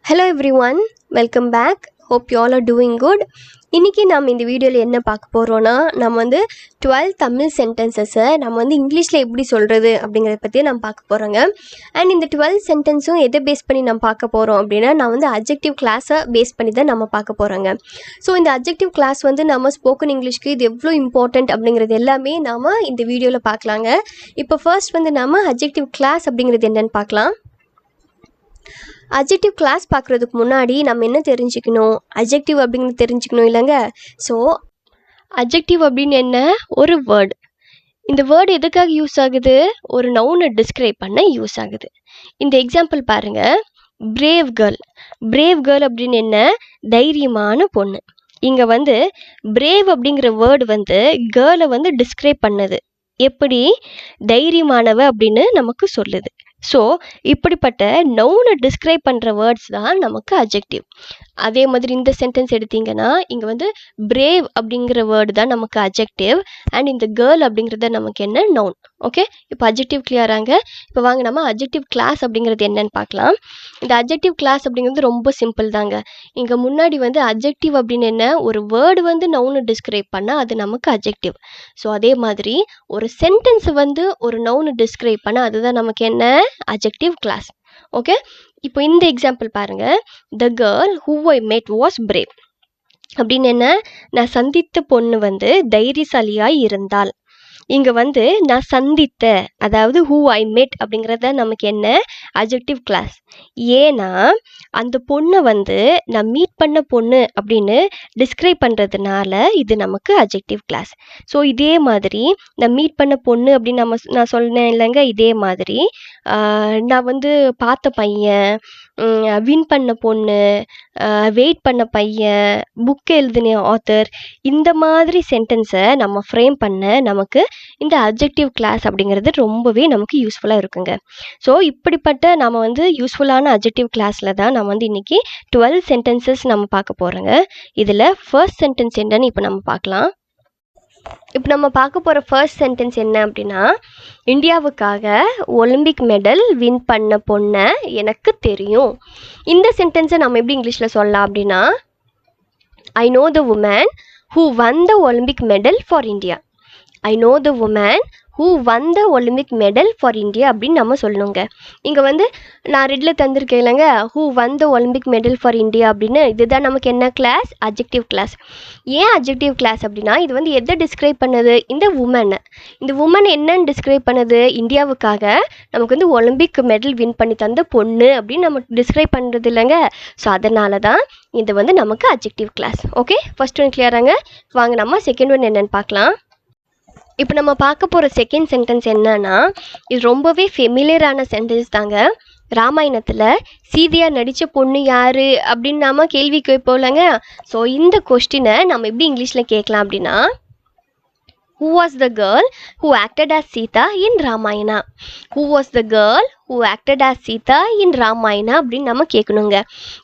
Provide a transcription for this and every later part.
Hello everyone, welcome back. Hope you all are doing good. இன்றைக்கி நம்ம இந்த வீடியோவில் என்ன பார்க்க போகிறோன்னா நம்ம வந்து 12 தமிழ் சென்டென்சஸை நம்ம வந்து இங்கிலீஷில் எப்படி சொல்கிறது அப்படிங்கிறத பற்றி நம்ம பார்க்க போகிறோங்க. அண்ட் இந்த 12 சென்டென்ஸும் எதை பேஸ் பண்ணி நம்ம பார்க்க போகிறோம் அப்படின்னா நான் வந்து அட்ஜெக்டிவ் கிளாஸை பேஸ் பண்ணி தான் நம்ம பார்க்க போகிறோங்க. ஸோ இந்த அட்ஜெக்டிவ் கிளாஸ் வந்து நம்ம ஸ்போக்கன் இங்கிலீஷ்க்கு இது எவ்வளோ இம்பார்ட்டண்ட் அப்படிங்கிறது எல்லாமே நாம் இந்த வீடியோவில் பார்க்கலாங்க. இப்போ ஃபர்ஸ்ட் வந்து நம்ம அட்ஜெக்டிவ் கிளாஸ் அப்படிங்கிறது என்னென்னு பார்க்கலாம். அட்ஜெக்டிவ் கிளாஸ் பார்க்குறதுக்கு முன்னாடி நம்ம என்ன தெரிஞ்சுக்கணும், அட்ஜெக்டிவ் அப்படிங்கிறது தெரிஞ்சுக்கணும் இல்லைங்க. ஸோ அட்ஜெக்டிவ் அப்படின்னு என்ன, ஒரு வேர்டு. இந்த வேர்டு எதுக்காக யூஸ் ஆகுது, ஒரு நவுனை டிஸ்கிரைப் பண்ண யூஸ் ஆகுது. இந்த எக்ஸாம்பிள் பாருங்கள், பிரேவ் கேர்ள். பிரேவ் கேர்ள் அப்படின்னு என்ன, தைரியமான பொண்ணு. இங்கே வந்து பிரேவ் அப்படிங்கிற வேர்டு வந்து கேர்ளை வந்து டிஸ்கிரைப் பண்ணுது. எப்படி, தைரியமானவ அப்படின்னு நமக்கு சொல்லுது. ஸோ இப்படிப்பட்ட நவுனை டிஸ்கிரைப் பண்ணுற வேர்ட்ஸ் தான் நமக்கு அட்ஜெக்டிவ். அதே மாதிரி இந்த சென்டென்ஸ் எடுத்திங்கன்னா இங்கே வந்து பிரேவ் அப்படிங்கிற வேர்டு தான் நமக்கு அட்ஜெக்டிவ், அண்ட் இந்த கேர்ள் அப்படிங்கிறது நமக்கு என்ன, நவுன். ஓகே, இப்போ அட்ஜெக்டிவ் கிளியராங்க. இப்போ வாங்க நம்ம அட்ஜெக்டிவ் கிளாஸ் அப்படிங்கிறது என்னன்னு பார்க்கலாம். இந்த அட்ஜெக்டிவ் கிளாஸ் அப்படிங்கிறது ரொம்ப சிம்பிள் தாங்க. இங்கே முன்னாடி வந்து அட்ஜெக்டிவ் அப்படின்னு என்ன, ஒரு வேர்டு வந்து நவுனை டிஸ்கிரைப் பண்ணால் அது நமக்கு அட்ஜெக்டிவ். ஸோ அதே மாதிரி ஒரு சென்டென்ஸ் வந்து ஒரு நவுனை டிஸ்கிரைப் பண்ணால் அதுதான் நமக்கு என்ன, அட்ஜெக்டிவ் கிளாஸ். ஓகே, இப்போ இந்த எக்ஸாம்பிள் பாருங்க, த கேர்ள் ஹூ ஐ மெட் வாஸ் பிரேவ் அப்படின்னு என்ன, நான் சந்தித்த பொண்ணு வந்து தைரியசாலியாய் இருந்தாள். இங்கே வந்து நான் சந்தித்த, அதாவது ஹூ ஐ மெட் அப்படிங்கிறத நமக்கு என்ன, அட்ஜெக்டிவ் கிளாஸ். ஏன்னா அந்த பொண்ணை வந்து நான் மீட் பண்ண பொண்ணு அப்படின்னு டிஸ்கிரைப் பண்ணுறதுனால இது நமக்கு அட்ஜெக்டிவ் கிளாஸ். ஸோ இதே மாதிரி நான் மீட் பண்ண பொண்ணு அப்படின்னு நான் சொன்னேன் இல்லைங்க, இதே மாதிரி நான் வந்து பார்த்த பையன், வின் பண்ண பொண்ணு, வெயிட் பண்ண பையன், புக் எழுதின ஆத்தர், இந்த மாதிரி சென்டென்ஸை நம்ம ஃப்ரேம் பண்ண நமக்கு இந்த அட்ஜெக்டிவ் கிளாஸ் அப்படிங்கிறது ரொம்பவே நமக்கு யூஸ்ஃபுல்லாக இருக்குங்க. ஸோ இப்படிப்பட்ட நம்ம வந்து யூஸ்ஃபுல்லான அட்ஜெக்டிவ் கிளாஸில் தான் நம்ம வந்து இன்றைக்கி 12 சென்டென்சஸ் நம்ம பார்க்க போகிறோங்க. இதில் ஃபர்ஸ்ட் சென்டென்ஸ் என்னன்னு இப்போ நம்ம பார்க்கலாம். இப்போ நம்ம பார்க்க போகிற ஃபர்ஸ்ட் சென்டென்ஸ் என்ன அப்படின்னா, இந்தியாவுக்காக ஒலிம்பிக் மெடல் வின் பண்ண பொண்ணை எனக்கு தெரியும். இந்த சென்டென்ஸை நம்ம எப்படி இங்கிலீஷில் சொல்லலாம் அப்படின்னா, I know the woman who won the Olympic medal for India. I know the woman who won the Olympic medal for India அப்படின்னு நம்ம சொல்லணுங்க. இங்கே வந்து நான் ரெட்டில் தந்திருக்கேன் இல்லைங்க, who won the Olympic medal for India அப்படின்னு. இதுதான் நமக்கு என்ன கிளாஸ், அட்ஜெக்டிவ் கிளாஸ். ஏன் அட்ஜெக்டிவ் கிளாஸ் அப்படின்னா இது வந்து எதை டிஸ்கிரைப் பண்ணுது, இந்த உமனை. இந்த உமன் என்னன்னு டிஸ்கிரைப் பண்ணுது, இந்தியாவுக்காக நமக்கு வந்து ஒலிம்பிக் மெடல் வின் பண்ணி தந்த பொண்ணு அப்படின்னு நம்ம டிஸ்கிரைப் பண்ணுறது இல்லைங்க. ஸோ அதனால தான் இது வந்து நமக்கு adjective class. Okay, first one கிளியராங்க. வாங்க நம்ம செகண்ட் ஒன் என்னன்னு பார்க்கலாம். இப்போ நம்ம பார்க்க போகிற செகண்ட் சென்டென்ஸ் என்னன்னா, இது ரொம்பவே ஃபெமிலியரான சென்டென்ஸ் தாங்க. ராமாயணத்தில் சீதையா நடித்த பொண்ணு யார் அப்படின்னு நாம் கேள்வி கேட்போம்லங்க. ஸோ இந்த கொஸ்டினை நம்ம எப்படி இங்கிலீஷில் கேட்கலாம் அப்படின்னா, who was the girl who acted as Sita in Ramayana? Who was the girl who acted as Sita in Ramayana அப்படின்னு நம்ம கேட்கணுங்க.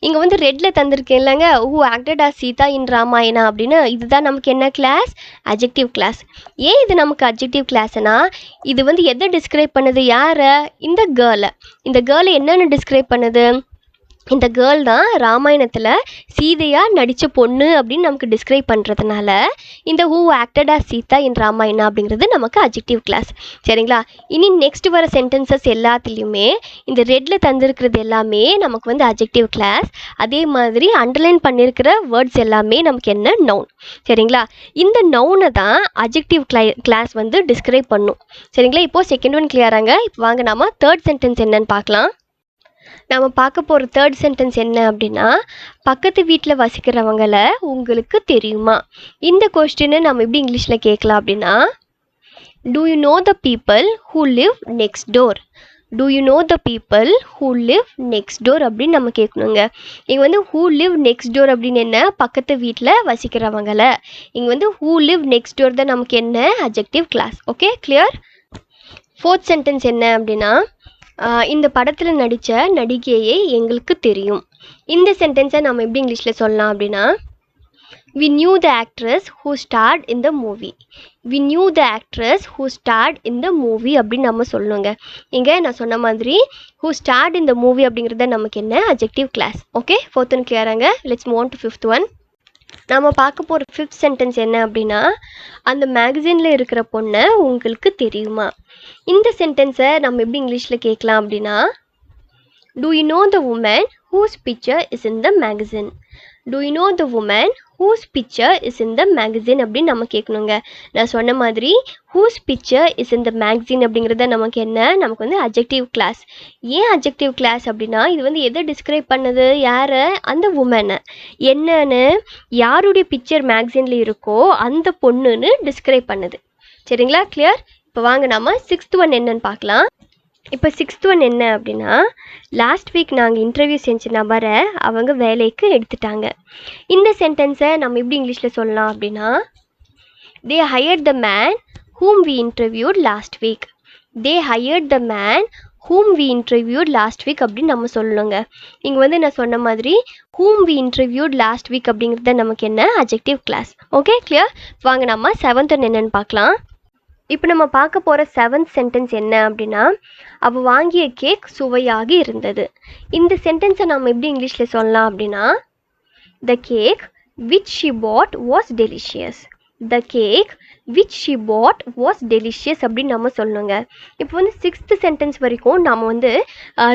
இங்கே வந்து ரெட்டில் தந்திருக்கேன் இல்லைங்க, who acted as Sita in Ramayana அப்படின்னு. இதுதான் நமக்கு என்ன கிளாஸ், அட்ஜெக்டிவ் கிளாஸ். ஏன் இது நமக்கு அட்ஜெக்டிவ் கிளாஸ்னா, இது வந்து எதை டிஸ்கிரைப் பண்ணுது, யாரை, இந்த கேர்ளை. இந்த கேர்ளை என்னென்னு டிஸ்கிரைப் பண்ணுது, இந்த கேர்ள் தான் ராமாயணத்தில் சீதையாக நடித்த பொண்ணு அப்படின்னு நமக்கு டிஸ்கிரைப் பண்ணுறதுனால இந்த ஹூ ஆக்டட் ஆஸ் சீதா இன் ராமாயணா அப்படிங்கிறது நமக்கு அட்ஜெக்டிவ் கிளாஸ். சரிங்களா, இனி நெக்ஸ்ட் வர சென்டென்சஸ் எல்லாத்துலேயுமே இந்த ரெட்டில் தந்திருக்கிறது எல்லாமே நமக்கு வந்து அட்ஜெக்டிவ் கிளாஸ். அதே மாதிரி அண்டர்லைன் பண்ணியிருக்கிற வேர்ட்ஸ் எல்லாமே நமக்கு என்ன, நவுன். சரிங்களா, இந்த நவுனை தான் அட்ஜெக்டிவ் கிளாஸ் வந்து டிஸ்கிரைப் பண்ணும். சரிங்களா, இப்போது செகண்ட் ஒன் கிளியராங்க. இப்போ வாங்க நம்ம தேர்ட் சென்டென்ஸ் என்னன்னு பார்க்கலாம். நம்ம பார்க்க போகிற தேர்ட் சென்டென்ஸ் என்ன அப்படின்னா, பக்கத்து வீட்டில் வசிக்கிறவங்களை உங்களுக்கு தெரியுமா. இந்த கொஸ்டினை நம்ம எப்படி இங்கிலீஷில் கேட்கலாம் அப்படின்னா, do you know the people who live next door? Do you know the people who live next door அப்படின்னு நம்ம கேட்கணுங்க. இங்கே வந்து who live next door அப்படின்னு என்ன, பக்கத்து வீட்டில் வசிக்கிறவங்களை. இங்கே வந்து who live next door தான் நமக்கு என்ன, adjective class. Okay, clear. Fourth sentence என்ன அப்படின்னா, இந்த படத்தில் நடித்த நடிகையை எங்களுக்கு தெரியும். இந்த சென்டென்ஸை நம்ம எப்படி இங்கிலீஷில் சொல்லலாம் அப்படின்னா, we knew the actress who starred in the movie. we knew the actress who starred in the movie அப்படின்னு நம்ம சொல்லணுங்க. இங்கே நான் சொன்ன மாதிரி who starred in the movie அப்படிங்கிறது நமக்கு என்ன adjective class. Okay, fourth one clear-ஆங்க. let's move on to fifth one. நம்ம பார்க்க போகிற ஃபிஃப்த் சென்டென்ஸ் என்ன அப்படின்னா, அந்த மேகசினில் இருக்கிற பொண்ணை உங்களுக்கு தெரியுமா? இந்த சென்டென்ஸை நம்ம எப்படி இங்கிலீஷில் கேட்கலாம் அப்படின்னா, do you know the woman whose picture is in the magazine? do you know the woman whose picture is in the magazine அப்படின்னு நம்ம கேட்கணுங்க. நான் சொன்ன மாதிரி whose picture is in the magazine அப்படிங்கிறத நமக்கு என்ன, நமக்கு வந்து adjective class. ஏன் adjective class அப்படின்னா, இது வந்து எதை டிஸ்கிரைப் பண்ணுது, யாரை, அந்த உமனை, என்னன்னு, யாருடைய பிக்சர் மேகசினில் இருக்கோ அந்த பொண்ணுன்னு டிஸ்கிரைப் பண்ணுது. சரிங்களா, கிளியர்? இப்போ வாங்க நம்ம சிக்ஸ்த் ஒன் என்னன்னு பார்க்கலாம். இப்போ சிக்ஸ்த் ஒன் என்ன அப்படின்னா, லாஸ்ட் வீக் நாங்கள் இன்டர்வியூ செஞ்ச நபரை அவங்க வேலைக்கு எடுத்துட்டாங்க. இந்த சென்டென்ஸை நம்ம எப்படி இங்கிலீஷில் சொல்லலாம் அப்படின்னா, they hired the man whom we interviewed last week. they hired the man whom we interviewed last week அப்படின்னு நம்ம சொல்லணுங்க. இங்கே வந்து நான் சொன்ன மாதிரி whom we interviewed last week அப்படிங்கிறது நமக்கு என்ன, adjective class. Okay, clear? வாங்க நம்ம செவன்த் ஒன் என்னன்னு பார்க்கலாம். இப்போ நம்ம பார்க்க போகிற செவன்த் சென்டென்ஸ் என்ன அப்படின்னா, அவள் வாங்கிய கேக் சுவையாக இருந்தது. இந்த சென்டென்ஸை நம்ம எப்படி இங்கிலீஷில் சொல்லலாம் அப்படின்னா, the cake which she bought was delicious. the cake which she bought was delicious அப்படின்னு நம்ம சொல்லணுங்க. இப்போ வந்து சிக்ஸ்த் சென்டென்ஸ் வரைக்கும் நம்ம வந்து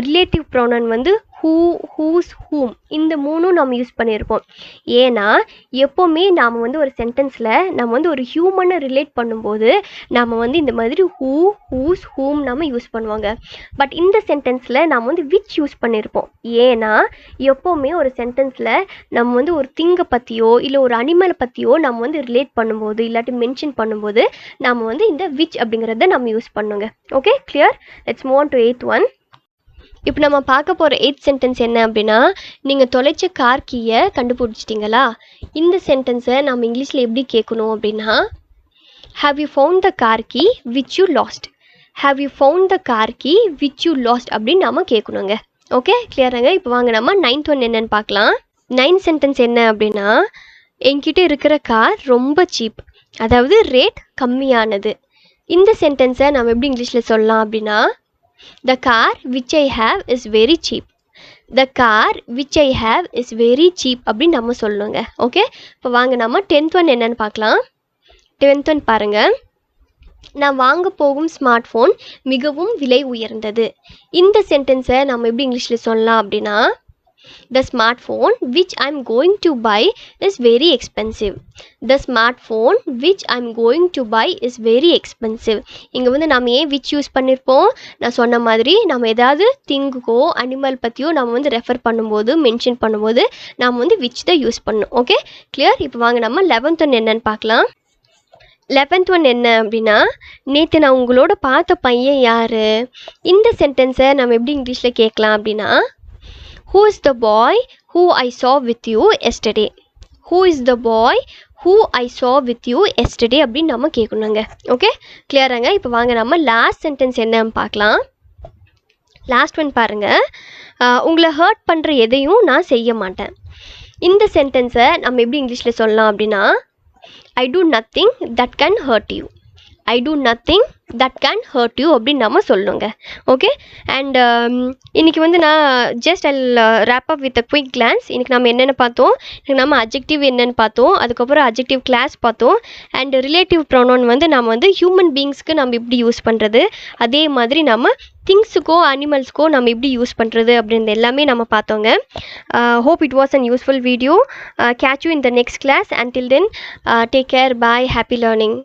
ரிலேட்டிவ் ப்ரொனவுன் வந்து who, whose, whom இந்த மூணும் நம்ம யூஸ் பண்ணியிருப்போம். ஏன்னா எப்போவுமே நாம் வந்து ஒரு சென்டென்ஸில் நம்ம வந்து ஒரு ஹியூமனை ரிலேட் பண்ணும்போது நம்ம வந்து இந்த மாதிரி who, whose, whom நம்ம யூஸ் பண்ணுவாங்க. பட் இந்த சென்டென்ஸில் நம்ம வந்து which யூஸ் பண்ணியிருப்போம். ஏன்னா எப்போவுமே ஒரு சென்டென்ஸில் நம்ம வந்து ஒரு திங்கை பற்றியோ இல்லை ஒரு அனிமலை பற்றியோ நம்ம வந்து ரிலேட் பண்ணும்போது இல்லாட்டி மென்ஷன் பண்ணும்போது நம்ம வந்து இந்த which அப்படிங்கிறத நம்ம யூஸ் பண்ணுங்க. Okay, clear? Let's move on to eighth one. இப்போ நம்ம பார்க்க போகிற எய்த் சென்டென்ஸ் என்ன அப்படின்னா, நீங்கள் தொலைச்ச கார் கீயை கண்டுபிடிச்சிட்டிங்களா? இந்த சென்டென்ஸை நம்ம இங்கிலீஷில் எப்படி கேட்கணும் அப்படின்னா, have you found the car key which you lost? have you found the car key which you lost அப்படின்னு நம்ம கேட்கணுங்க. ஓகே, கிளியராங்க? இப்போ வாங்க நம்ம நைன்த் ஒன் என்னன்னு பார்க்கலாம். நைன்த் சென்டென்ஸ் என்ன அப்படின்னா, என்கிட்ட இருக்கிற கார் ரொம்ப சீப், அதாவது ரேட் கம்மியானது. இந்த சென்டென்ஸை நம்ம எப்படி இங்கிலீஷில் சொல்லலாம் அப்படின்னா, the car which I have is very cheap. the car which I have is very cheap அப்படின்னு நம்ம சொல்லணுங்க. ஓகே, இப்போ வாங்க நம்ம 10th ஒன் என்னன்னு பார்க்கலாம். 10th ஒன் பாருங்க. நான் வாங்க போகும் ஸ்மார்ட் ஃபோன் மிகவும் விலை உயர்ந்தது. இந்த சென்டென்ஸை நம்ம எப்படி இங்கிலீஷில் சொல்லலாம் அப்படின்னா, the smartphone which I'm going to buy is very expensive. the smartphone which I'm going to buy is very expensive. இங்கே வந்து நம்ம ஏன் which யூஸ் பண்ணியிருப்போம், நான் சொன்ன மாதிரி நம்ம ஏதாவது திங்குக்கோ அனிமல் பற்றியோ நம்ம வந்து ரெஃபர் பண்ணும்போது மென்ஷன் பண்ணும்போது நம்ம வந்து which தான் யூஸ் பண்ணணும். Okay, clear? இப்போ வாங்க நம்ம 11th ஒன் என்னன்னு பார்க்கலாம். 11th ஒன் என்ன அப்படின்னா, நேற்று நான் உங்களோட பார்த்த பையன் யார்? இந்த சென்டென்ஸை நம்ம எப்படி இங்கிலீஷில் கேட்கலாம் அப்படின்னா, who is the boy who I saw with you yesterday? who is the boy who I saw with you yesterday அப்படின்னு நம்ம கேட்கணுங்க. ஓகே, கிளியராங்க? இப்போ வாங்க நம்ம லாஸ்ட் சென்டென்ஸ் என்னன்னு பார்க்கலாம். லாஸ்ட் ஒன் பாருங்கள். உங்களை ஹர்ட் பண்ணுற எதையும் நான் செய்ய மாட்டேன். இந்த சென்டென்ஸை நம்ம எப்படி இங்கிலீஷில் சொல்லலாம் அப்படின்னா, I do nothing that can hurt you. I do nothing that can hurt you அப்படின்னு நம்ம சொல்லணுங்க. ஓகே, அண்ட் இன்றைக்கி வந்து நான் just wrap up with a quick glance. இன்றைக்கி நம்ம என்னென்ன பார்த்தோம், இன்றைக்கி நம்ம adjective என்னென்னு பார்த்தோம், அதுக்கப்புறம் adjective class பார்த்தோம், அண்ட் ரிலேட்டிவ் ப்ரொனவுன் வந்து நம்ம வந்து ஹியூமன் பீயிங்ஸ்க்கு நம்ம எப்படி யூஸ் பண்ணுறது, அதே மாதிரி நம்ம திங்ஸுக்கோ அனிமல்ஸ்க்கோ நம்ம எப்படி யூஸ் பண்ணுறது அப்படின்றது எல்லாமே நம்ம பார்த்தோங்க. Hope it was an useful video. Catch you in the next class. Until then, take care. Bye. Happy learning.